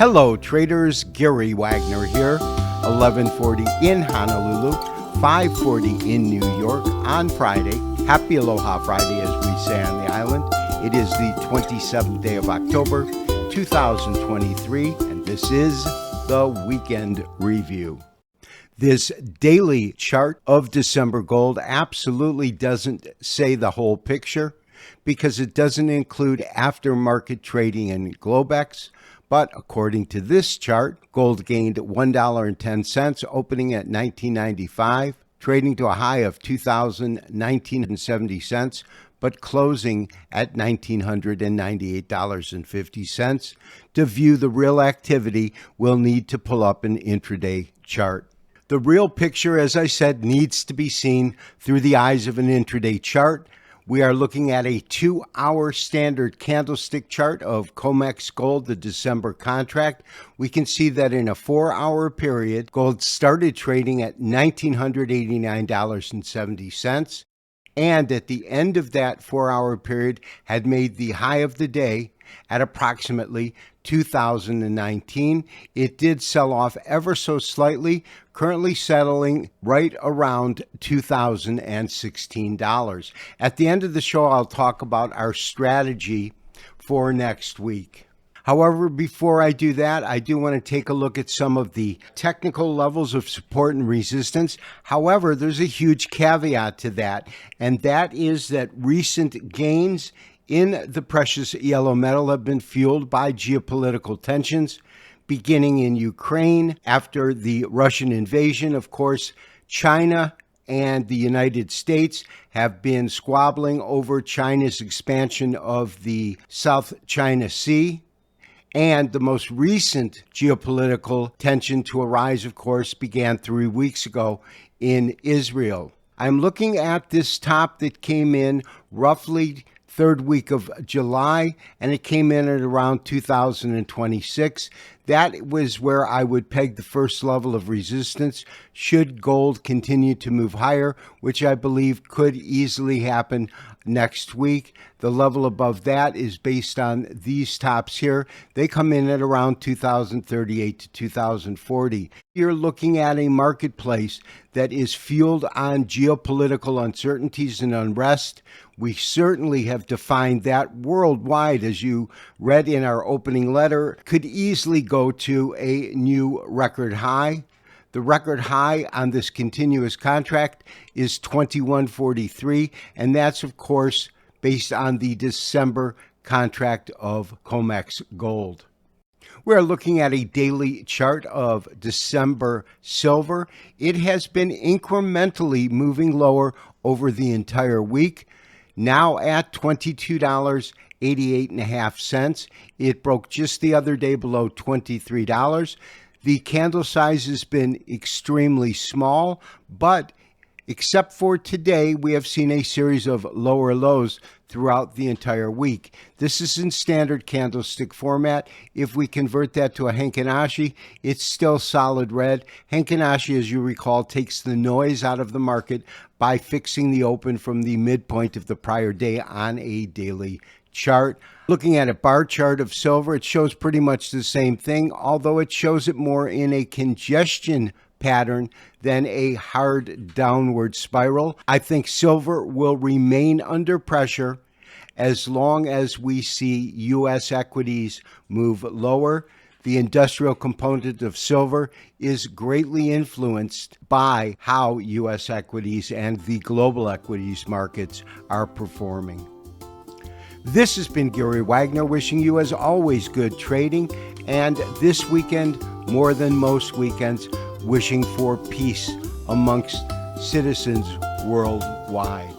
Hello traders, Gary Wagner here, 1140 in Honolulu, 540 in New York on Friday. Happy Aloha Friday, as we say on the island. It is the 27th day of October, 2023, and this is the Weekend Review. This daily chart of December gold absolutely doesn't say the whole picture because it doesn't include aftermarket trading in Globex. But according to this chart, gold gained $1.10, opening at $19.95, trading to a high of $2,019.70, but closing at $1,998.50. To view the real activity, we'll need to pull up an intraday chart. The real picture, as I said, needs to be seen through the eyes of an intraday chart. We are looking at a 2-hour standard candlestick chart of COMEX gold, the December contract. We can see that in a 4-hour period, gold started trading at $1,989.70. And at the end of that 4-hour period had made the high of the day at approximately 2019. It did sell off ever so slightly, currently settling right around $2,016. At the end of the show, I'll talk about our strategy for next week. However, before I do that, I do want to take a look at some of the technical levels of support and resistance. However, there's a huge caveat to that, and that is that recent gains in the precious yellow metal have been fueled by geopolitical tensions beginning in Ukraine after the Russian invasion. Of course, China and the United States have been squabbling over China's expansion of the South China Sea. And the most recent geopolitical tension to arise, of course, began 3 weeks ago in Israel. I'm looking at this top that came in roughly third week of July, and it came in at around 2026. That was where I would peg the first level of resistance should gold continue to move higher, which I believe could easily happen next week. The level above that is based on these tops here. They come in at around 2038 to 2040. You're looking at a marketplace that is fueled on geopolitical uncertainties and unrest. We certainly have defined that worldwide, as you read in our opening letter, could easily go to a new record high. The record high on this continuous contract is 2143, and that's, of course, based on the December contract of COMEX gold. We're looking at a daily chart of December silver. It has been incrementally moving lower over the entire week, now at $22.88.5. It broke just the other day below $23. The candle size has been extremely small, but except for today, we have seen a series of lower lows throughout the entire week. This is in standard candlestick format. If we convert that to a Heikin-Ashi, it's still solid red. Heikin-Ashi, as you recall, takes the noise out of the market by fixing the open from the midpoint of the prior day on a daily chart. Looking at a bar chart of silver, it shows pretty much the same thing, although it shows it more in a congestion pattern than a hard downward spiral. I think silver will remain under pressure as long as we see U.S. equities move lower. The industrial component of silver is greatly influenced by how U.S. equities and the global equities markets are performing. This has been Gary Wagner wishing you, as always, good trading, and this weekend, more than most weekends, wishing for peace amongst citizens worldwide.